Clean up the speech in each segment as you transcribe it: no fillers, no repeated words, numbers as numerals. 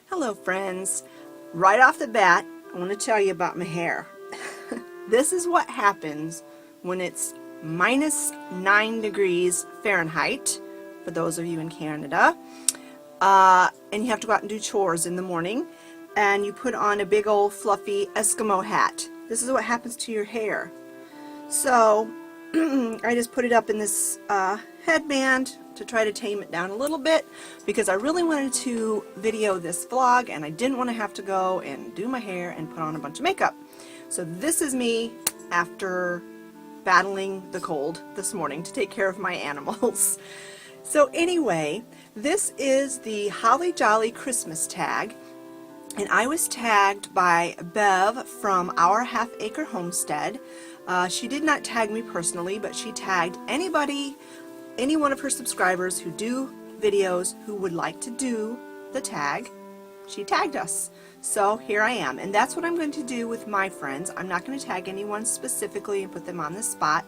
Hello friends. Right off the bat, I want to tell you about my hair. This is what happens when it's minus 9 degrees Fahrenheit, for those of you in Canada, and you have to go out and do chores in the morning, and you put on a big old fluffy Eskimo hat. This is what happens to your hair. So I just put it up in this headband to try to tame it down a little bit, because I really wanted to video this vlog and I didn't want to have to go and do my hair and put on a bunch of makeup. So this is me after battling the cold this morning to take care of my animals. So anyway, this is the Holly Jolly Christmas tag, and I was tagged by Bev from Our Half Acre Homestead. She did not tag me personally, but she tagged any one of her subscribers who do videos who would like to do the tag. She tagged us. So here I am, and that's what I'm going to do with my friends. I'm not going to tag anyone specifically and put them on the spot,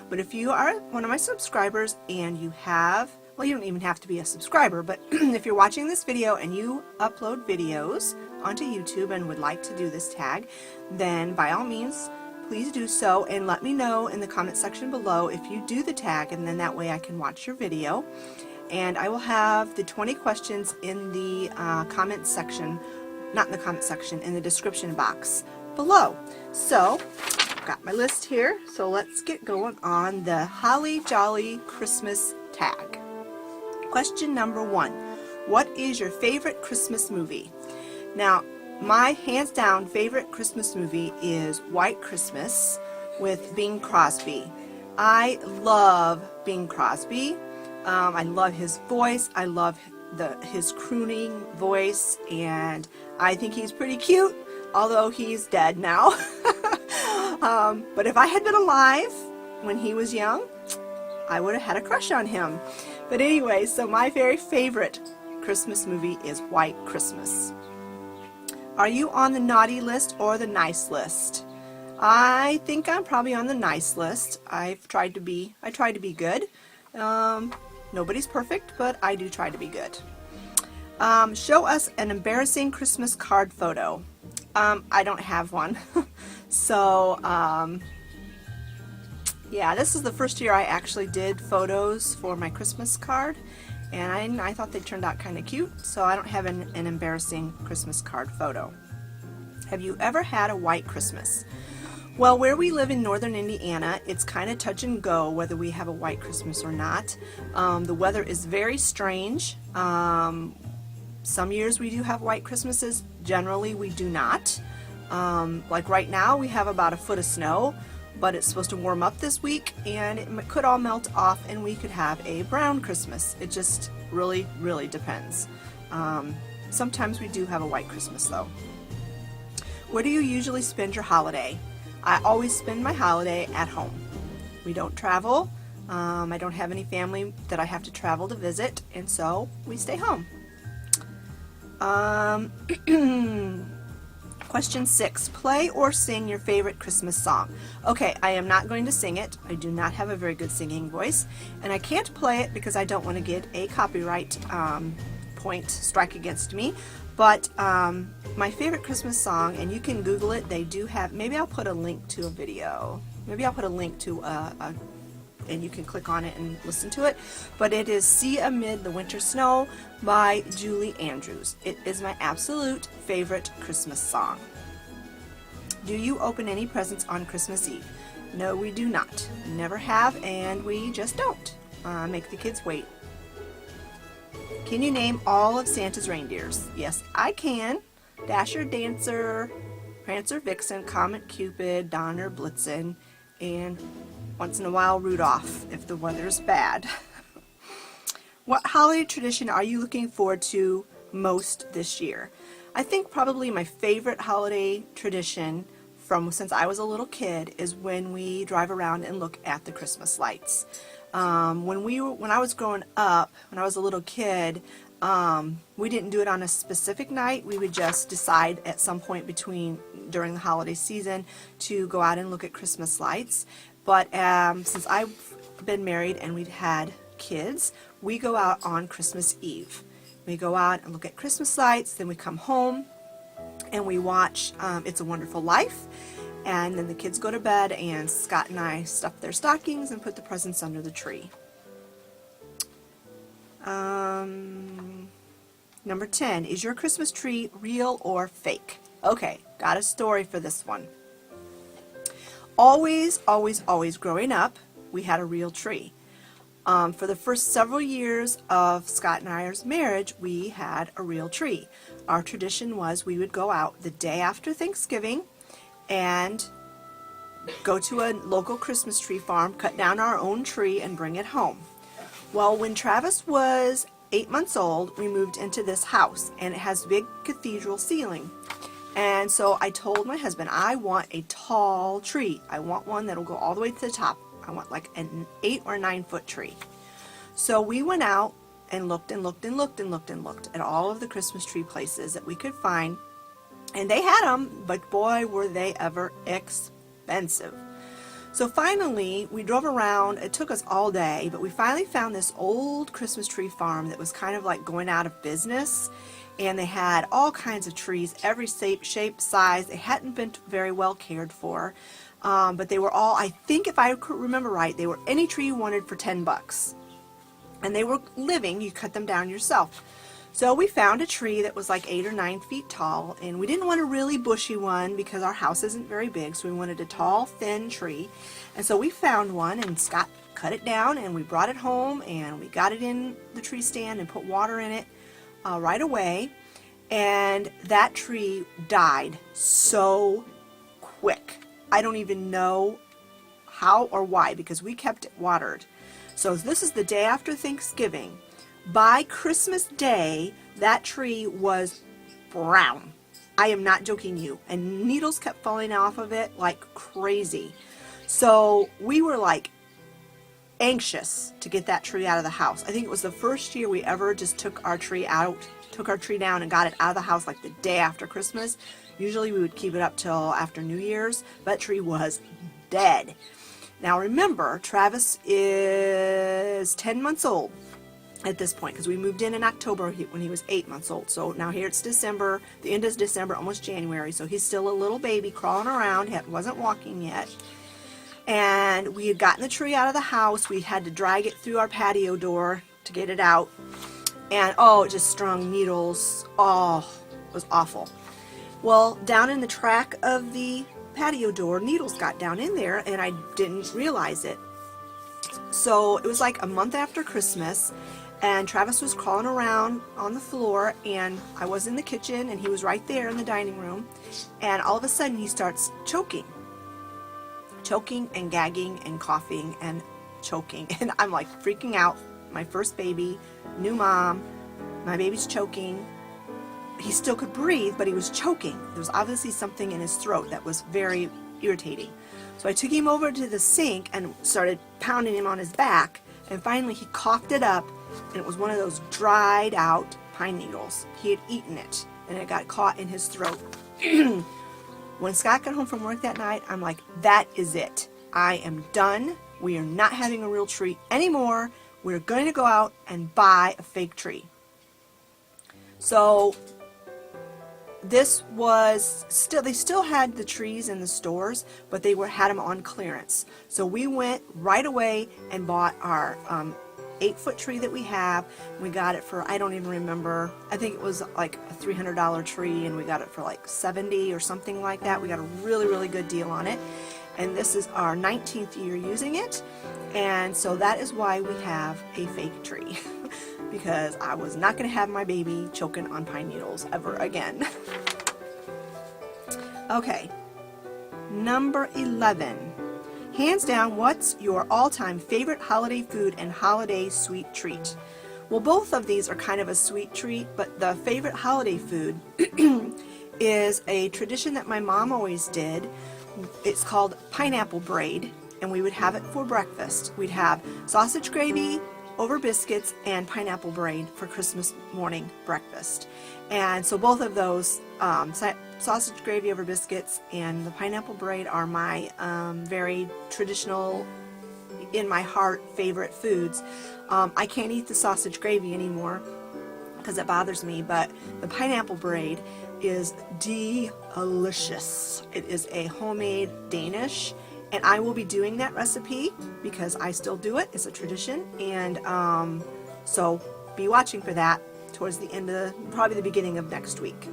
but if you are one of my subscribers and you have, well, you don't even have to be a subscriber, but if you're watching this video and you upload videos onto YouTube and would like to do this tag, then by all means please do so, and let me know in the comment section below if you do the tag, and then that way I can watch your video. And I will have the 20 questions in the comment section, not in the comment section, in the description box below. So I've got my list here, so let's get going on the Holly Jolly Christmas tag. Question number 1. What is your favorite Christmas movie? Now, my hands down favorite Christmas movie is White Christmas with Bing Crosby. I love Bing Crosby. I love his voice. I love his crooning voice, and I think he's pretty cute, although he's dead now. But if I had been alive when he was young, I would have had a crush on him. But anyway, so my very favorite Christmas movie is White Christmas. Are you on the naughty list or the nice list? I think I'm probably on the nice list. I try to be good. Nobody's perfect, but I do try to be good. Show us an embarrassing Christmas card photo. I don't have one. So, yeah, this is the first year I actually did photos for my Christmas card, and I thought they turned out kind of cute, so I don't have an embarrassing Christmas card photo. Have you ever had a white Christmas? Well, where we live in northern Indiana, it's kind of touch and go whether we have a white Christmas or not. The weather is very strange. Some years we do have white Christmases. Generally we do not. Like right now we have about a foot of snow, but it's supposed to warm up this week, and it could all melt off and we could have a brown Christmas. It just really, really depends. Sometimes we do have a white Christmas though. Where do you usually spend your holiday? I always spend my holiday at home. We don't travel. I don't have any family that I have to travel to visit, and so we stay home. Question 6. Play or sing your favorite Christmas song. Okay, I am not going to sing it. I do not have a very good singing voice, and I can't play it because I don't want to get a copyright point strike against me. But my favorite Christmas song, and you can Google it, they do have, maybe I'll put a link to a video. Maybe I'll put a link to and you can click on it and listen to it. But it is See Amid the Winter Snow by Julie Andrews. It is my absolute favorite Christmas song. Do you open any presents on Christmas Eve? No, we do not. Never have, and we just don't. Make the kids wait. Can you name all of Santa's reindeers? Yes, I can. Dasher, Dancer, Prancer, Vixen, Comet, Cupid, Donner, Blitzen, and once in a while Rudolph if the weather's bad. What holiday tradition are you looking forward to most this year? I think probably my favorite holiday tradition from since I was a little kid is when we drive around and look at the Christmas lights. When I was growing up, when I was a little kid, we didn't do it on a specific night. We would just decide at some point during the holiday season to go out and look at Christmas lights. But since I've been married and we've had kids, we go out on Christmas Eve. We go out and look at Christmas lights, then we come home and we watch It's a Wonderful Life, and then the kids go to bed and Scott and I stuff their stockings and put the presents under the tree. Number 10, is your Christmas tree real or fake? Okay, got a story for this one. Always growing up, we had a real tree. For the first several years of Scott and I's marriage, we had a real tree. Our tradition was we would go out the day after Thanksgiving and go to a local Christmas tree farm, cut down our own tree, and bring it home. Well, when Travis was 8 months old, we moved into this house, and it has big cathedral ceiling. And so I told my husband, I want a tall tree. I want one that'll go all the way to the top. I want like an 8 or 9 foot tree. So we went out and looked and looked and looked and looked and looked at all of the Christmas tree places that we could find. And they had them, but boy, were they ever expensive. So finally, we drove around. It took us all day, but we finally found this old Christmas tree farm that was kind of like going out of business. And they had all kinds of trees, every shape, size. They hadn't been very well cared for. But they were all, I think if I remember right, they were any tree you wanted for $10. And they were living, you cut them down yourself. So we found a tree that was like 8 or 9 feet tall, and we didn't want a really bushy one because our house isn't very big, so we wanted a tall, thin tree. And so we found one, and Scott cut it down, and we brought it home, and we got it in the tree stand and put water in it right away. And that tree died so quick. I don't even know how or why, because we kept it watered. So this is the day after Thanksgiving. By Christmas Day, that tree was brown. I am not joking you. And needles kept falling off of it like crazy. So we were like anxious to get that tree out of the house. I think it was the first year we ever just took our tree down and got it out of the house like the day after Christmas. Usually we would keep it up till after New Year's. That tree was dead. Now remember, Travis is 10 months old at this point, because we moved in October when he was 8 months old. So now here it's December, the end of December, almost January. So he's still a little baby crawling around, wasn't walking yet. And we had gotten the tree out of the house. We had to drag it through our patio door to get it out. And oh, it just strung needles. Oh, it was awful. Well, down in the track of the patio door, needles got down in there, and I didn't realize it. So it was like a month after Christmas, and Travis was crawling around on the floor, and I was in the kitchen, and he was right there in the dining room, and all of a sudden he starts choking and gagging and coughing and choking, and I'm like freaking out. My first baby, new mom, my baby's choking. He still could breathe, but he was choking. There was obviously something in his throat that was very irritating. So I took him over to the sink and started pounding him on his back, and finally he coughed it up, and it was one of those dried out pine needles. He had eaten it, and it got caught in his throat. When Scott got home from work that night, I'm like, that is it. I am done. We are not having a real tree anymore. We're going to go out and buy a fake tree. So this was still, they still had the trees in the stores, but they had them on clearance. So we went right away and bought our 8-foot tree that we have. We got it for, I don't even remember, I think it was like a $300 tree, and we got it for like $70 or something like that. We got a really, really good deal on it. And this is our 19th year using it. And so that is why we have a fake tree. Because I was not going to have my baby choking on pine needles ever again. Okay, number 11. Hands down, what's your all-time favorite holiday food and holiday sweet treat? Well, both of these are kind of a sweet treat, but the favorite holiday food is a tradition that my mom always did. It's called pineapple braid, and we would have it for breakfast. We'd have sausage gravy over biscuits and pineapple braid for Christmas morning breakfast. And so both of those, sausage gravy over biscuits and the pineapple braid, are my very traditional, in my heart, favorite foods. I can't eat the sausage gravy anymore. because it bothers me, but the pineapple braid is delicious. It is a homemade Danish, and I will be doing that recipe because I still do it. It's a tradition, and so be watching for that towards the end of probably the beginning of next week.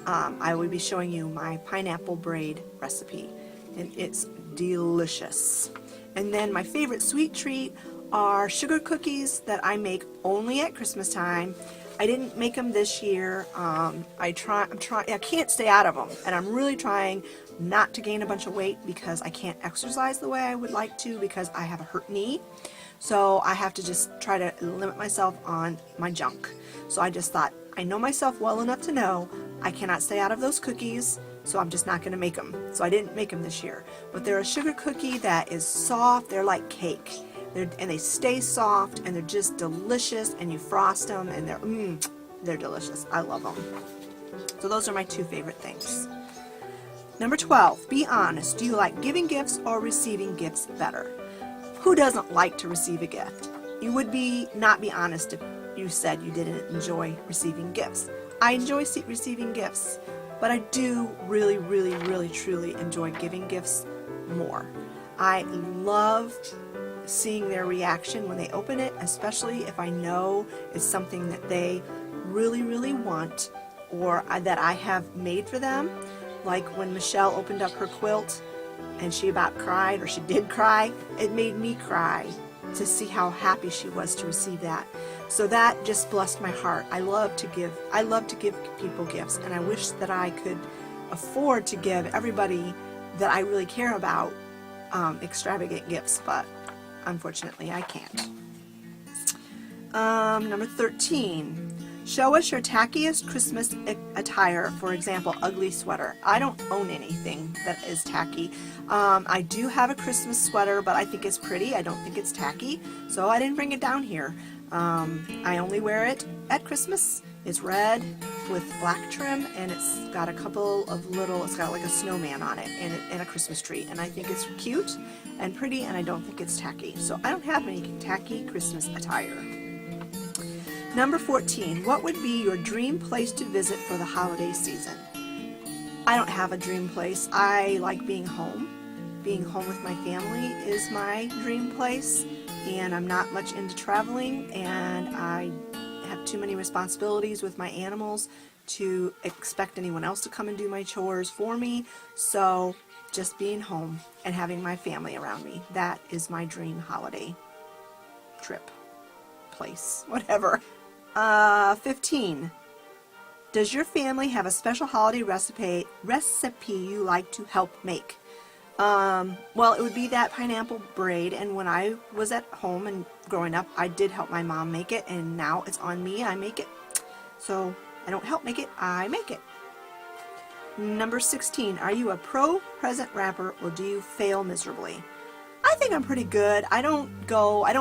I will be showing you my pineapple braid recipe, and it's delicious. And then my favorite sweet treat are sugar cookies that I make only at Christmas time. I didn't make them this year. I can't stay out of them, and I'm really trying not to gain a bunch of weight because I can't exercise the way I would like to because I have a hurt knee. So I have to just try to limit myself on my junk. So I just thought, I know myself well enough to know I cannot stay out of those cookies, so I'm just not going to make them. So I didn't make them this year. But they're a sugar cookie that is soft. They're like cake. And they stay soft, and they're just delicious, and you frost them, and they're delicious. I love them. So those are my two favorite things. Number 12, be honest. Do you like giving gifts or receiving gifts better? Who doesn't like to receive a gift? You would not be honest if you said you didn't enjoy receiving gifts. I enjoy receiving gifts, but I do really, really, really, truly enjoy giving gifts more. I love seeing their reaction when they open it, especially if I know it's something that they really, really want or that I have made for them. Like when Michelle opened up her quilt and she about cried, or she did cry, it made me cry to see how happy she was to receive that. So that just blessed my heart. I love to give people gifts, and I wish that I could afford to give everybody that I really care about extravagant gifts, but unfortunately I can't. Number 13, show us your tackiest Christmas attire, for example, ugly sweater. I don't own anything that is tacky. I do have a Christmas sweater, but I think it's pretty. I don't think it's tacky, so I didn't bring it down here. I only wear it at Christmas. It's red with black trim, and it's got a couple of it's got like a snowman on it and a Christmas tree, and I think it's cute and pretty, and I don't think it's tacky. So I don't have any tacky Christmas attire. Number 14, what would be your dream place to visit for the holiday season? I don't have a dream place. I like being home. Being home with my family is my dream place, and I'm not much into traveling, and I have too many responsibilities with my animals to expect anyone else to come and do my chores for me. So just being home and having my family around me, that is my dream holiday trip, place, whatever. 15, does your family have a special holiday recipe you like to help make? Well, it would be that pineapple braid, and when I was at home and growing up, I did help my mom make it, and now it's on me, I make it. So I don't help make it, I make it. Number 16, are you a pro present wrapper, or do you fail miserably? I think I'm pretty good. I don't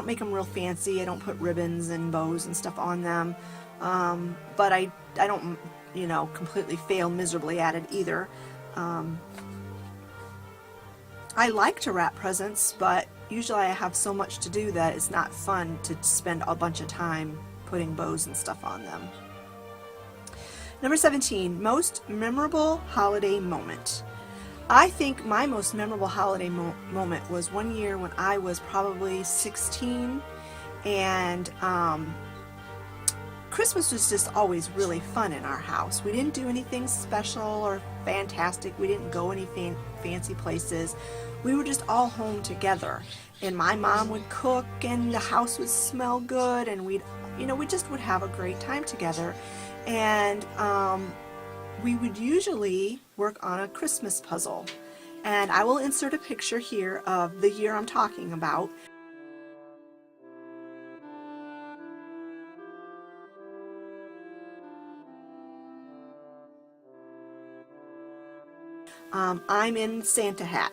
make them real fancy. I don't put ribbons and bows and stuff on them. But I don't, completely fail miserably at it either. I like to wrap presents, but usually I have so much to do that it's not fun to spend a bunch of time putting bows and stuff on them. Number 17, most memorable holiday moment. I think my most memorable holiday moment was one year when I was probably 16, and Christmas was just always really fun in our house. We didn't do anything special or fantastic. We didn't go any fancy places. We were just all home together, and my mom would cook, and the house would smell good, and we just would have a great time together. And we would usually work on a Christmas puzzle, and I will insert a picture here of the year I'm talking about. I'm in Santa hat,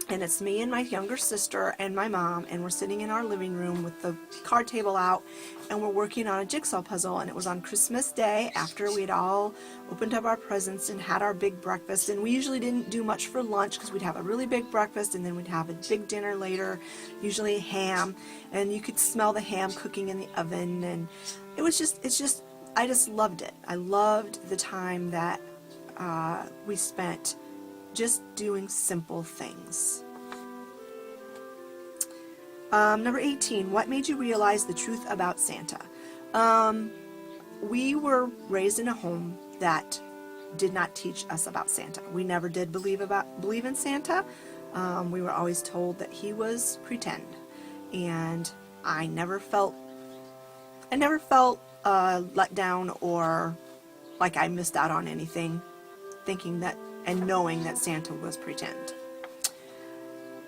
and it's me and my younger sister and my mom, and we're sitting in our living room with the card table out, and we're working on a jigsaw puzzle. And it was on Christmas Day, after we'd all opened up our presents and had our big breakfast. And we usually didn't do much for lunch because we'd have a really big breakfast, and then we'd have a big dinner later, usually ham, and you could smell the ham cooking in the oven. And it's just I just loved it. I loved the time that we spent just doing simple things. Number 18, what made you realize the truth about Santa? We were raised in a home that did not teach us about Santa. We never did believe in Santa. We were always told that he was pretend, and I never felt let down or like I missed out on anything, thinking that and knowing that Santa was pretend.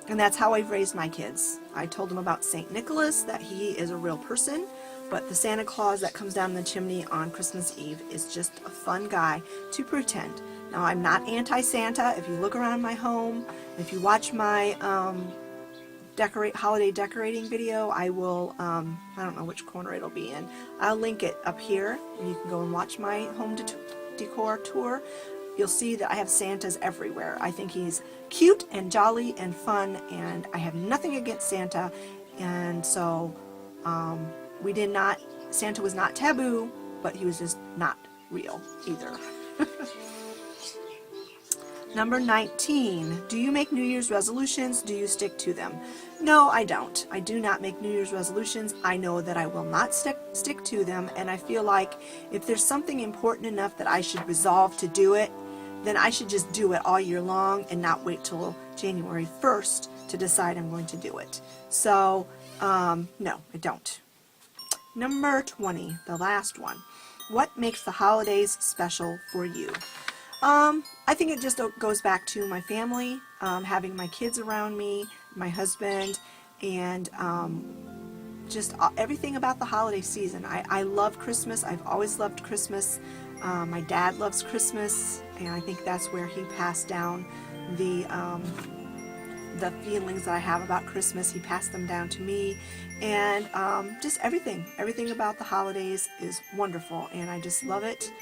And that's how I've raised my kids. I told them about St. Nicholas, that he is a real person, but the Santa Claus that comes down the chimney on Christmas Eve is just a fun guy to pretend. Now, I'm not anti-Santa. If you look around my home, if you watch my holiday decorating video, I will, I don't know which corner it'll be in. I'll link it up here, and you can go and watch my home decor tour. You'll see that I have Santas everywhere. I think he's cute and jolly and fun, and I have nothing against Santa. And so Santa was not taboo, but he was just not real either. Number 19, do you make New Year's resolutions? Do you stick to them? No, I don't. I do not make New Year's resolutions. I know that I will not stick to them, and I feel like if there's something important enough that I should resolve to do it, then I should just do it all year long and not wait till January 1st to decide I'm going to do it. So, no, I don't. Number 20, the last one. What makes the holidays special for you? I think it just goes back to my family, having my kids around me, my husband, and just everything about the holiday season. I love Christmas. I've always loved Christmas. My dad loves Christmas, and I think that's where he passed down the feelings that I have about Christmas. He passed them down to me, and just everything about the holidays is wonderful, and I just love it.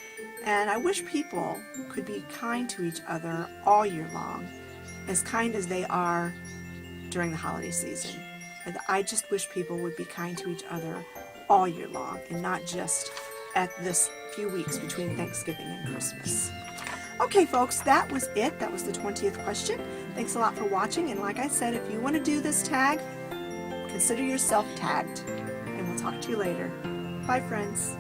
And I wish people could be kind to each other all year long, as kind as they are during the holiday season. And I just wish people would be kind to each other all year long, and not just at this few weeks between Thanksgiving and Christmas. Okay, folks, that was it. That was the 20th question. Thanks a lot for watching, and like I said, if you want to do this tag, consider yourself tagged, and we'll talk to you later. Bye, friends.